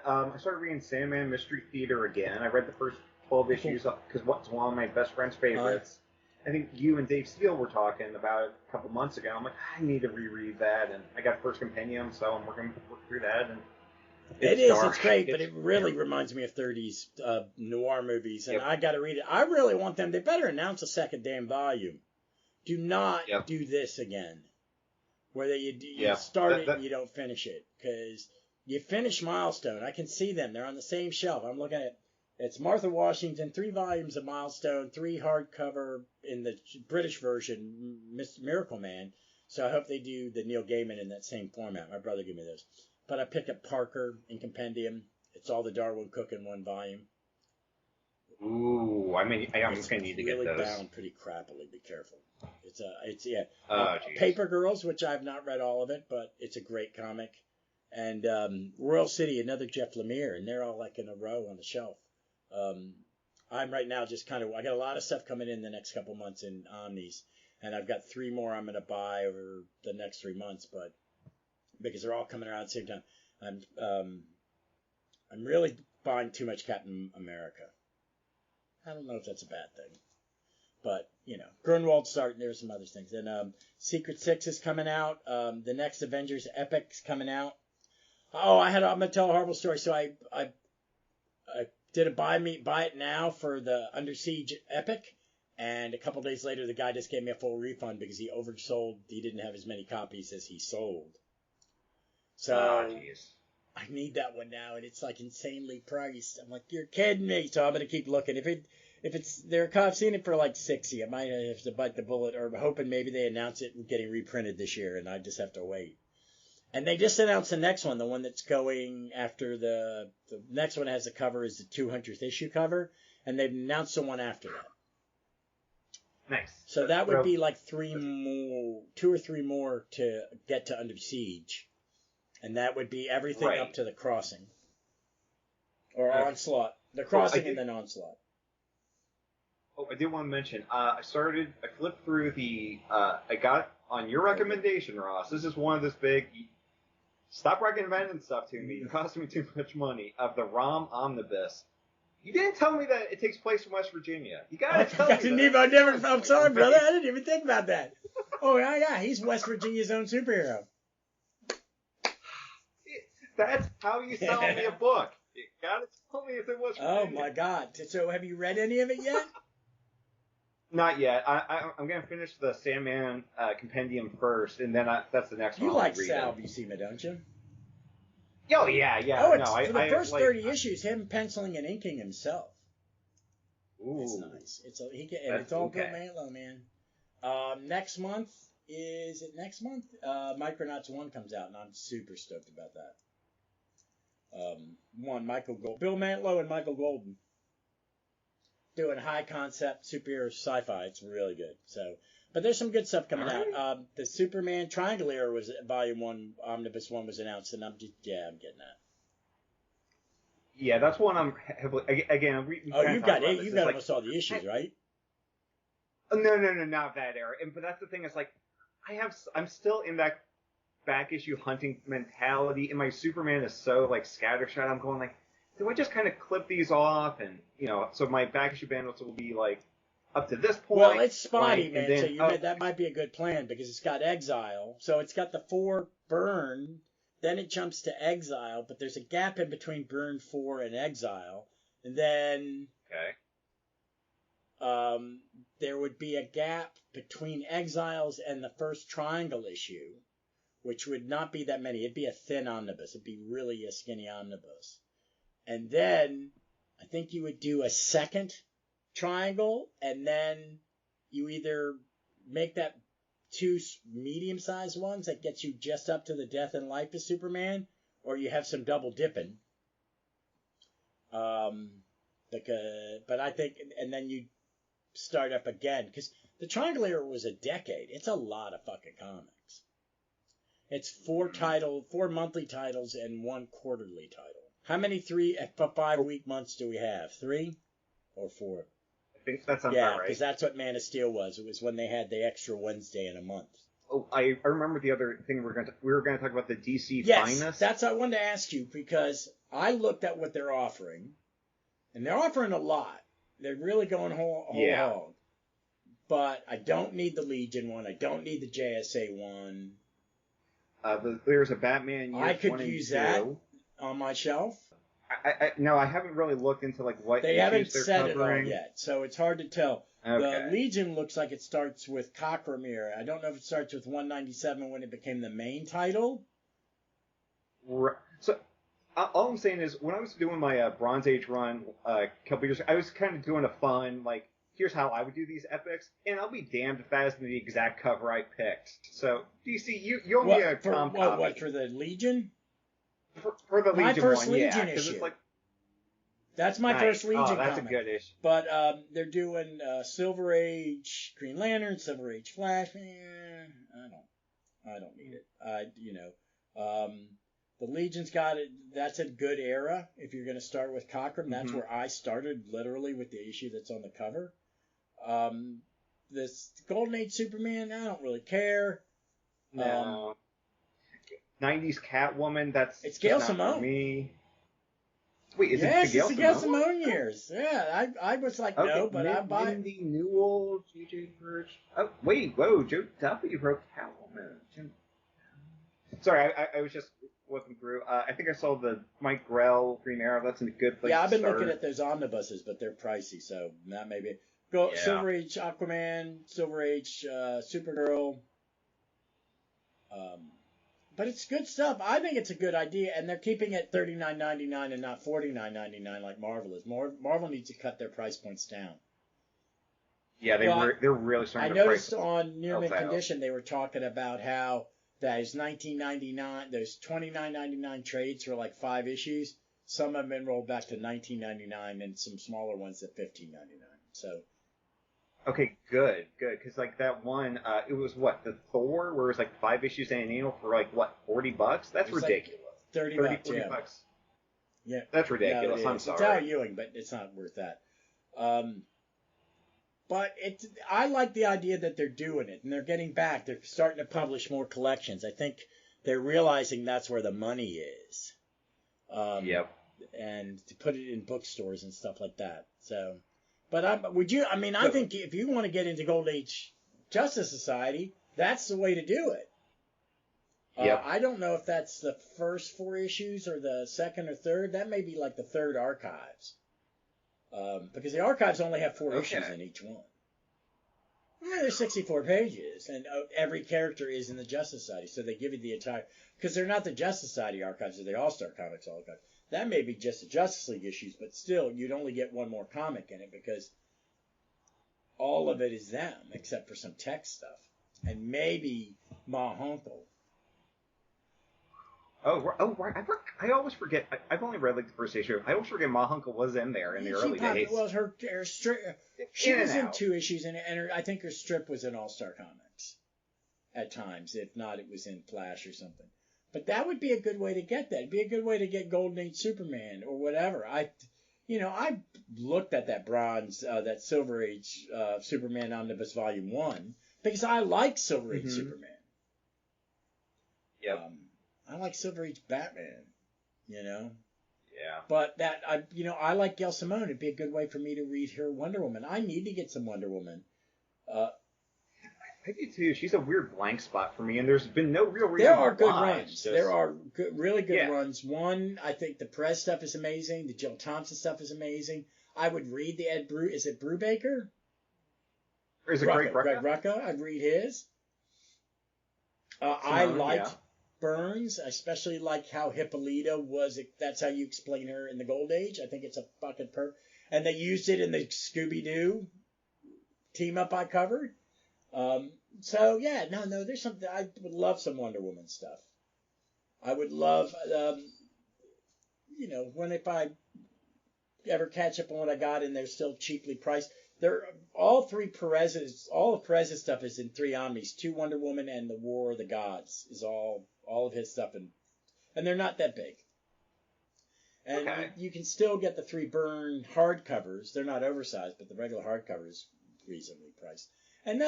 I started reading Sandman Mystery Theater again. I read the first 12 issues because it's one of my best friend's favorites. I think you and Dave Steele were talking about it a couple months ago. I'm like, I need to reread that, and I got First Compendium, so I'm working through that. And it's great, but it really reminds me of 30s noir movies, and I got to read it. I really want them. They better announce a second damn volume. Do not do this again, where you start it and you don't finish it, because you finish Milestone. I can see them. They're on the same shelf. I'm looking at it's Martha Washington, 3 volumes of Milestone, 3 hardcover in the British version, Miracle Man. So I hope they do the Neil Gaiman in that same format. My brother gave me those. But I picked up Parker in Compendium. It's all the Darwin Cook in 1 volume. Ooh, I'm just gonna need to get those. It's really bound pretty crappily. Be careful. Paper Girls, which I've not read all of it, but it's a great comic. And Royal City, another Jeff Lemire, and they're all like in a row on the shelf. I'm right now just I got a lot of stuff coming in the next couple months in Omnis, and I've got 3 more I'm going to buy over the next 3 months, but because they're all coming around at the same time. I'm really buying too much Captain America. I don't know if that's a bad thing, but Grunwald's starting. There's some other things. And Secret 6 is coming out. The next Avengers Epic's coming out. Oh, I'm gonna tell a horrible story. So I did a buy it now for the Under Siege Epic, and a couple days later the guy just gave me a full refund because he oversold. He didn't have as many copies as he sold. So I need that one now, and it's like insanely priced. I'm like, you're kidding me. So I'm gonna keep looking. If it's there, I've seen it for like 60. I might have to bite the bullet, or hoping maybe they announce it and getting reprinted this year, and I just have to wait. And they just announced the next one, the one that's going after the next one has the cover is the 200th issue cover, and they've announced the one after that. Nice. So that would be like 2 or 3 more to get to Under Siege, and that would be everything up to the Crossing or Onslaught, the Crossing and then Onslaught. Oh, I did want to mention. I flipped through I got on your recommendation, Ross. This is one of this big. Stop recommending stuff to me. It costs me too much money. Of the ROM Omnibus. You didn't tell me that it takes place in West Virginia. You gotta tell me that. I'm sorry, brother. I didn't even think about that. Oh, yeah. He's West Virginia's own superhero. That's how you sell me a book. You gotta tell me it's in West Virginia. Oh, my God. So have you read any of it yet? Not yet. I'm going to finish the Sandman Compendium first, and then that's the next one. You like Sal Buscema, don't you? Oh, yeah. Oh, for the first 30 issues, him penciling and inking himself. Ooh. It's nice. It's all Bill Mantlo, man. Next month, is it next month? Micronauts 1 comes out, and I'm super stoked about that. Bill Mantlo and Michael Golden. Doing high concept superhero sci-fi. It's really good. But there's some good stuff coming out. The Superman Triangulator was Volume 1, Omnibus 1 was announced, and I'm getting that. Yeah, that's one I'm heavily. Again, you've got almost all the issues, right? No, not that era. But that's the thing. Is like, I'm still in that back issue hunting mentality, and my Superman is so like scattershot. I'm going like, do I just kind of clip these off, and so my back issue bandwidth will be like up to this point. Well, it's spotty, man. Then, so that might be a good plan because it's got Exile, so it's got the 4 Burn, then it jumps to Exile, but there's a gap in between Burn 4 and Exile, and then there would be a gap between Exiles and the first Triangle issue, which would not be that many. It'd be a thin omnibus. It'd be really a skinny omnibus. And then I think you would do a second Triangle, and then you either make that 2 medium-sized ones that gets you just up to the death and life of Superman, or you have some double dipping. But I think, and then you start up again, because the Triangle era was a decade. It's a lot of fucking comics. It's 4 monthly titles and 1 quarterly title. How many 5-week months do we have? 3 or 4? I think that sounds yeah, about right. because that's what Man of Steel was. It was when they had the extra Wednesday in a month. Oh, I remember the other thing we were going to talk about, the DC Yes, Finest. that's what I wanted to ask you, because I looked at what they're offering, and they're offering a lot. They're really going whole hog. But I don't need the Legion one. I don't need the JSA one. There's a Batman year I could use that on my shelf. No, I haven't really looked into like what they haven't said covering. it all yet, so it's hard to tell. Okay. The Legion looks like it starts with Cockrum here. I don't know if it starts with 197 when it became the main title. Right. So all I'm saying is, when I was doing my Bronze Age run a couple years ago, I was kind of doing a fun, like, here's how I would do these epics, and I'll be damned if that isn't the exact cover I picked. So, DC, you owe me a Tom copy. What, for the Legion? For the Legion my first one, Legion issue. It's like, that's my first Legion comic. That's a good issue. But they're doing Silver Age Green Lantern, Silver Age Flash. I don't need it. The Legion's got it. That's a good era. If you're going to start with Cockrum, that's where I started, literally, with the issue that's on the cover. This Golden Age Superman, I don't really care. No. 90s Catwoman, it's Gail not Simone. For me. Wait, is yes, it the it's the Gail Simone years. Yeah, I was like, okay, no, but I buy it. Mindy Newell, J.J. Birch. Oh, wait, whoa, Joe Duffy wrote Catwoman. Sorry, I was just looking through. I think I saw the Mike Grell Green Arrow. That's a good place. Yeah, I've been to start. looking at those omnibuses, but they're pricey, so that may be. Silver Age Aquaman, Silver Age Supergirl. But it's good stuff. I think it's a good idea, and they're keeping it $39.99 and not $49.99 like Marvel is. Marvel needs to cut their price points down. Yeah, they're really starting to I noticed on Near Mint out. Condition they were talking about how those $19.99, those $29.99 trades for like 5 issues, some have been rolled back to $19.99 and some smaller ones at $15.99. So. Okay, good, because like that one, it was what, the Thor, where it was like 5 issues and an annual for like what, $40? That's ridiculous. Like $30 bucks. Yeah, that's ridiculous. No, I'm sorry. It's Al Ewing, but it's not worth that. But I like the idea that they're doing it, and they're getting back. They're starting to publish more collections. I think they're realizing that's where the money is. Yep. And to put it in bookstores and stuff like that. So. But I think if you want to get into Golden Age Justice Society, that's the way to do it. Yep. I don't know if that's the first 4 issues or the second or third. That may be like the third archives. Because the archives only have 4 issues in each one. Well, there's 64 pages, and every character is in the Justice Society, so they give you the entire... Because they're not the Justice Society archives, they're the All-Star Comics archives. That may be just the Justice League issues, but still, you'd only get one more comic in it because all of it is them, except for some text stuff. And maybe Ma Hunkel. Oh, right. I always forget. I've only read like the first issue. I always forget Ma Hunkel was in there in the early days. Well, her strip... She was in 2 issues, and I think her strip was in All-Star Comics at times. If not, it was in Flash or something. But that would be a good way to get that. It'd be a good way to get Golden Age Superman or whatever. I looked at that that Silver Age Superman Omnibus Volume 1 because I like Silver Age Superman. Yep. I like Silver Age Batman, Yeah. But I like Gail Simone. It'd be a good way for me to read her Wonder Woman. I need to get some Wonder Woman. I do too. She's a weird blank spot for me, and there's been no real reason. There are good why. runs. There are really good runs. One, I think the Perez stuff is amazing. The Jill Thompson stuff is amazing. I would read the Ed Is it Brubaker? Or is it Greg Rucka. Rucka? Greg Rucka, I'd read his. I liked Burns. I especially like how Hippolyta was. That's how you explain her in the Gold Age. I think it's a fucking and they used it in the Scooby-Doo team up I covered. So yeah, no, there's something. I would love some Wonder Woman stuff. I would love, if I ever catch up on what I got and they're still cheaply priced. All of Perez's stuff is in 3 omnis. 2 Wonder Woman and the War of the Gods is all of his stuff, and they're not that big. And you can still get the 3 Byrne hardcovers. They're not oversized, but the regular hardcover is reasonably priced. And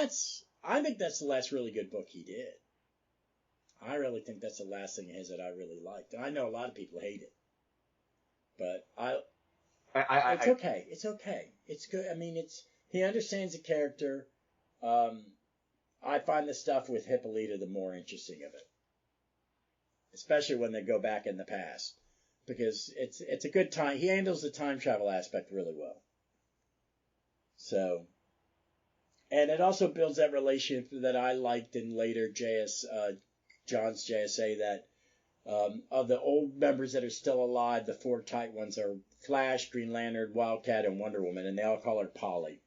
I think that's the last really good book he did. I really think that's the last thing of his that I really liked. And I know a lot of people hate it, but it's okay. It's okay. It's good. I mean, he understands the character. I find the stuff with Hippolyta the more interesting of it, especially when they go back in the past, because it's a good time. He handles the time travel aspect really well. So, and it also builds that relationship that I liked in later John's JSA, that of the old members that are still alive, the 4 tight ones are Flash, Green Lantern, Wildcat, and Wonder Woman, and they all call her Polly.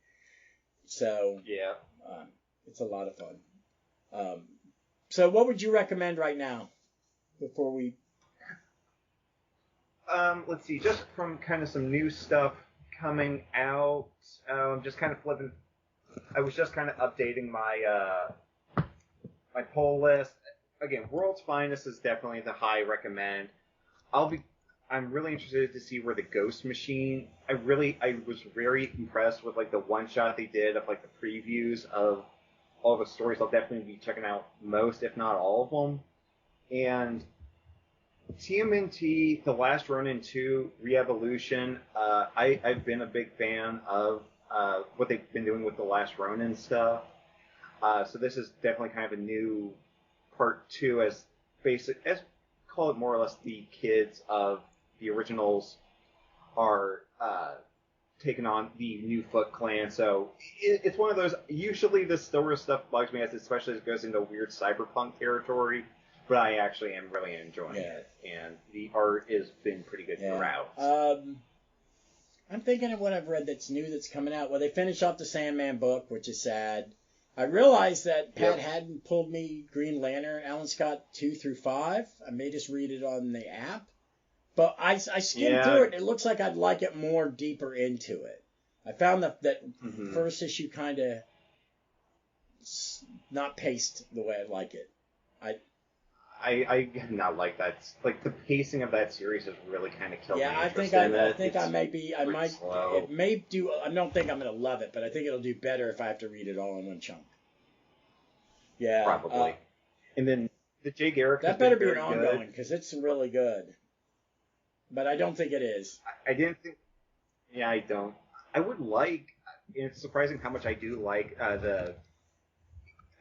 So yeah, it's a lot of fun. So what would you recommend right now before we? Let's see, just from kind of some new stuff coming out. Just kind of flipping. I was just kind of updating my my poll list. Again, World's Finest is definitely the high recommend. I'm really interested to see where the Ghost Machine. I was very impressed with like the one shot they did of like the previews of all the stories. I'll definitely be checking out most, if not all of them. And TMNT, The Last Ronin 2, Re-Evolution. I've been a big fan of what they've been doing with the Last Ronin stuff. So this is definitely kind of a new part 2, as call it more or less the kids of the originals are taking on the new Foot Clan. So it's one of those. Usually this sort of stuff bugs me, especially as it goes into weird cyberpunk territory. But I actually am really enjoying it, and the art has been pretty good throughout. I'm thinking of what I've read that's new that's coming out. Well, they finished off the Sandman book, which is sad. I realized that Pat hadn't pulled me Green Lantern, Alan Scott 2 through 5. I may just read it on the app. But I skimmed through it, and it looks like I'd like it more deeper into it. I found that first issue kind of not paced the way I'd like it. I have not like that. Like, the pacing of that series has really kind of killed me. I think I might. Slow. It may do. I don't think I'm going to love it, but I think it'll do better if I have to read it all in one chunk. Yeah, probably. And then the Jay Garrick. That better be an ongoing, because it's really good. But I don't think it is. I didn't think. Yeah, I don't. I would like. It's surprising how much I do like the.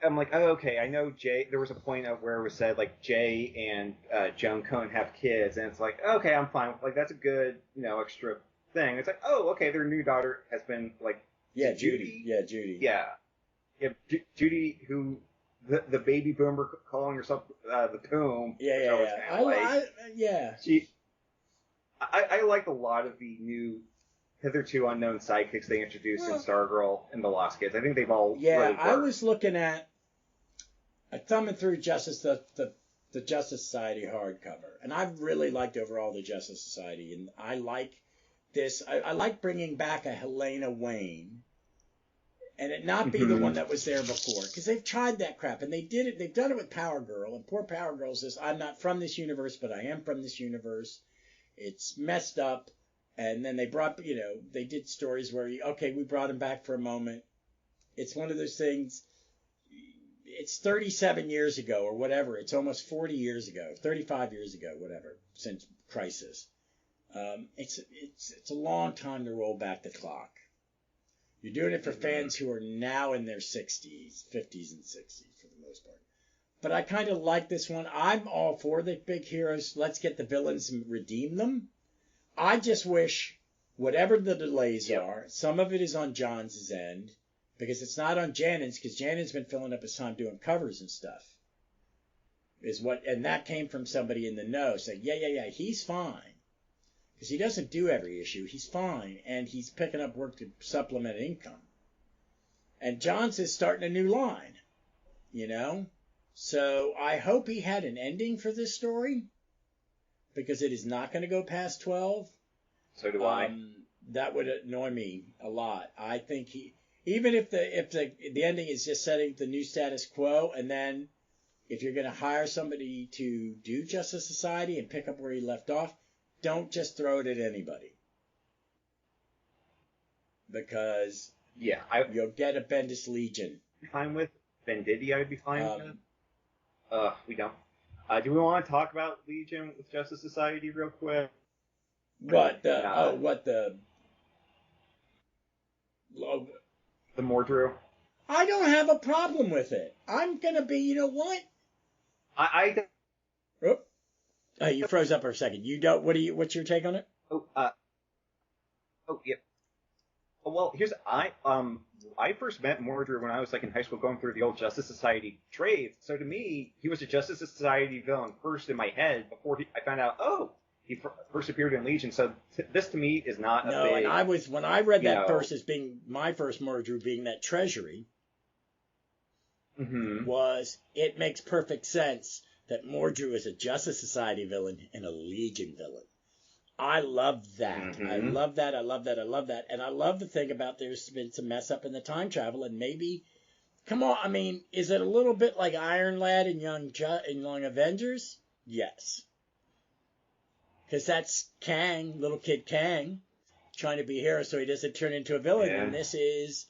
I'm like, oh, okay, I know Jay. There was a point of where it was said, like, Jay and Joan Cohen have kids, and it's like, okay, I'm fine. Like, that's a good, extra thing. It's like, oh, okay, their new daughter has been, like, Judy. Yeah, Judy. Yeah. Judy, who, the baby boomer calling herself the Coom. Yeah. I liked a lot of the new, hitherto unknown sidekicks they introduced in Stargirl and the Lost Kids. I think they've all really worked. I was looking at, thumbing through the Justice Society hardcover, and I've really liked overall the Justice Society, and I like this. I like bringing back a Helena Wayne, and it not be the one that was there before, because they've tried that crap, and they did it. They've done it with Power Girl, and poor Power Girl says, "I'm not from this universe, but I am from this universe. It's messed up." And then they brought, they did stories where, we brought him back for a moment. It's one of those things. It's 37 years ago or whatever. It's almost 40 years ago, 35 years ago, whatever, since Crisis. It's a long time to roll back the clock. You're doing it for fans who are now in their 60s, 50s and 60s for the most part. But I kind of like this one. I'm all for the big heroes. Let's get the villains and redeem them. I just wish, whatever the delays are, some of it is on John's end, because it's not on Janen's, because Janen's been filling up his time doing covers and stuff. And that came from somebody in the know saying, yeah, he's fine. Because he doesn't do every issue. He's fine, and he's picking up work to supplement income. And John's is starting a new line, you know? So I hope he had an ending for this story, because it is not going to go past 12. So do I. That would annoy me a lot. I think even if the ending is just setting the new status quo, and then if you're going to hire somebody to do Justice Society and pick up where he left off, don't just throw it at anybody. Because you'll get a Bendis Legion. Fine with Venditti, I would be fine with. We don't. Do we want to talk about Legion with Justice Society real quick? What the Mordrew? I don't have a problem with it. I'm gonna be. You know what? Hey, you froze up for a second. You don't. What's your take on it? Yeah. Well, I first met Mordrew when I was in high school going through the old Justice Society trades. So to me, he was a Justice Society villain first in my head before I found out, he first appeared in Legion. So this to me is not a big... and when I read that first as being my first Mordrew being that Treasury, it makes perfect sense that Mordrew is a Justice Society villain and a Legion villain. I love that. I love that. I love that. I love that. And I love the thing about there's been some mess up in the time travel, and maybe, come on, I mean, is it a little bit like Iron Lad in Young Avengers? Yes. Because that's Kang, little kid Kang, trying to be a hero so he doesn't turn into a villain. Yeah. And this is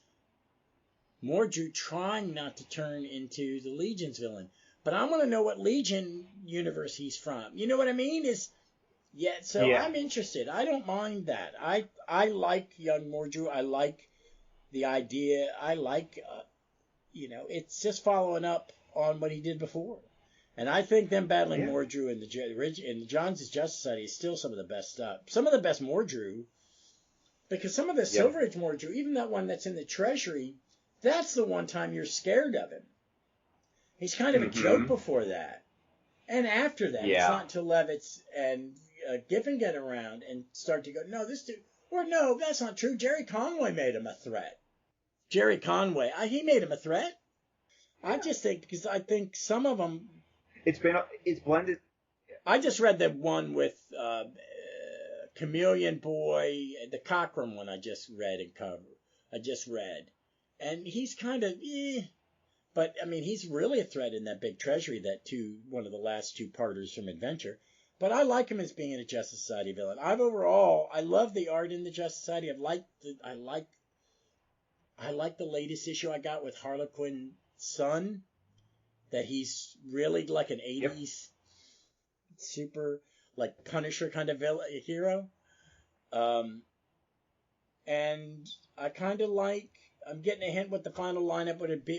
Mordrew trying not to turn into the Legion's villain. But I want to know what Legion universe he's from. You know what I mean? I'm interested. I don't mind that. I like young Mordrew. I like the idea. I like, it's just following up on what he did before. And I think them battling Mordrew in the John's Justice Society is still some of the best stuff. Some of the best Mordrew, because some of the Silver Age Mordrew, even that one that's in the Treasury, that's the one time you're scared of him. He's kind of a joke before that. And after that, it's not until Levitz and Giffen get around and start to go, no, this dude, or no, that's not true. Jerry Conway made him a threat. Jerry Conway, he made him a threat. I just think, because I think some of them... It's blended. I just read the one with Chameleon Boy, the Cockrum one I just read and covered. And he's kind of, but, I mean, he's really a threat in that big Treasury, one of the last two parters from Adventure. But I like him as being a Justice Society villain. I love the art in the Justice Society. I like the latest issue I got with Harlequin's son, that he's really like an 80s super, like Punisher kind of hero. And I kind of I'm getting a hint what the final lineup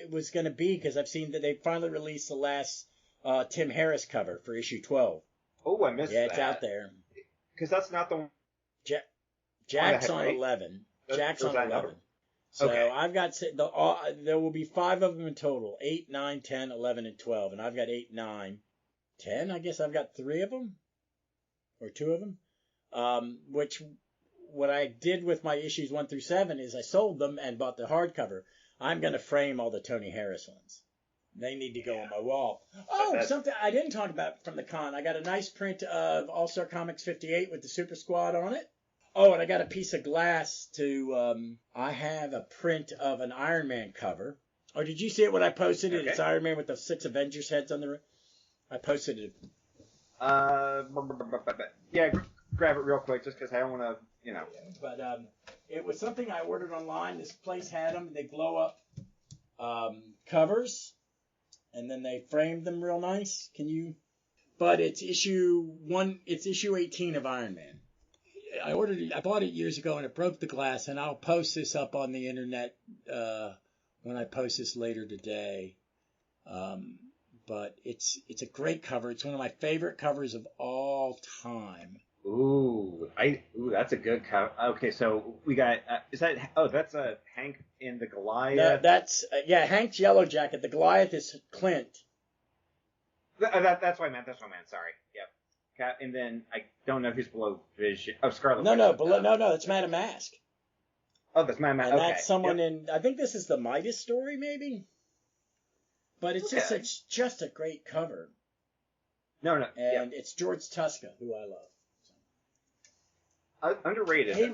was going to be, because I've seen that they finally released the last Tim Harris cover for issue 12. Oh, I missed that. Yeah, it's out there. Because that's not the one. Jack's on 11. Jack's on 11. So I've got, there will be 5 of them in total. 8, 9, 10, 11, and 12. And I've got 8, 9, 10. I guess I've got 3 of them. Or 2 of them. What I did with my issues 1 through 7 is I sold them and bought the hardcover. I'm going to frame all the Tony Harris ones. They need to go on my wall. Oh, something I didn't talk about from the con. I got a nice print of All-Star Comics 58 with the Super Squad on it. Oh, and I got a piece of glass I have a print of an Iron Man cover. Oh, did you see it when I posted it? It's Iron Man with the 6 Avengers heads on the... I posted it. Yeah, grab it real quick just because I don't want to, But it was something I ordered online. This place had them. They glow up covers, and then they framed them real nice. But it's issue 18 of Iron Man. I bought it years ago, and it broke the glass, and I'll post this up on the internet when I post this later today. But it's a great cover. It's one of my favorite covers of all time. That's a good cover. Okay, so we got that's Hank in the Goliath. That's Hank's Yellow Jacket. The Goliath is Clint. That's what I meant. Sorry. Yep. And then I don't know who's below Vision. Oh, Scarlet No, Witch. no, that's Madam Mask. Oh, that's Madam Mask. And okay. that's someone in. I think this is the Midas story, maybe. But it's just a great cover. No. And it's George Tuska, who I love. Underrated. He's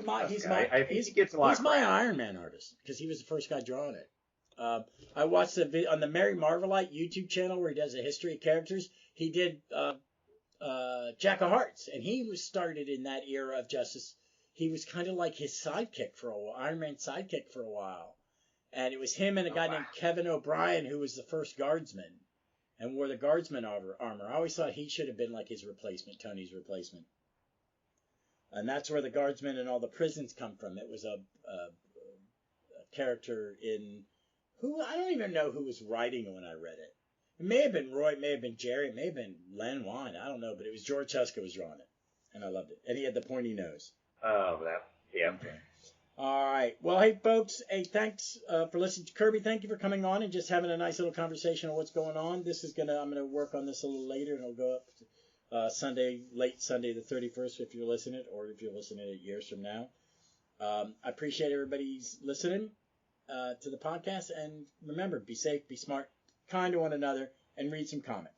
he gets a lot. He's my Iron Man artist because he was the first guy drawing it. I watched on the Mary Marvelite YouTube channel where he does a history of characters. He did Jack of Hearts, and he was started in that era of Justice. He was kind of like his sidekick for a while, Iron Man's sidekick for a while. And it was him and a guy named Kevin O'Brien who was the first guardsman and wore the guardsman armor. I always thought he should have been like his replacement, Tony's replacement. And that's where the guardsmen and all the prisons come from. It was a character in who I don't even know who was writing when I read it. It may have been Roy, it may have been Jerry, it may have been Len Wein. I don't know, but it was George Tuska was drawing it, and I loved it. And he had the pointy nose. Oh, yeah. Okay. All right. Well, hey folks. Hey, thanks for listening to Kirby. Thank you for coming on and just having a nice little conversation on what's going on. I'm gonna work on this a little later, and it'll go up late Sunday the 31st if you're listening, or if you're listening it years from now. I appreciate everybody's listening to the podcast, and remember, be safe, be smart, kind to one another, and read some comics.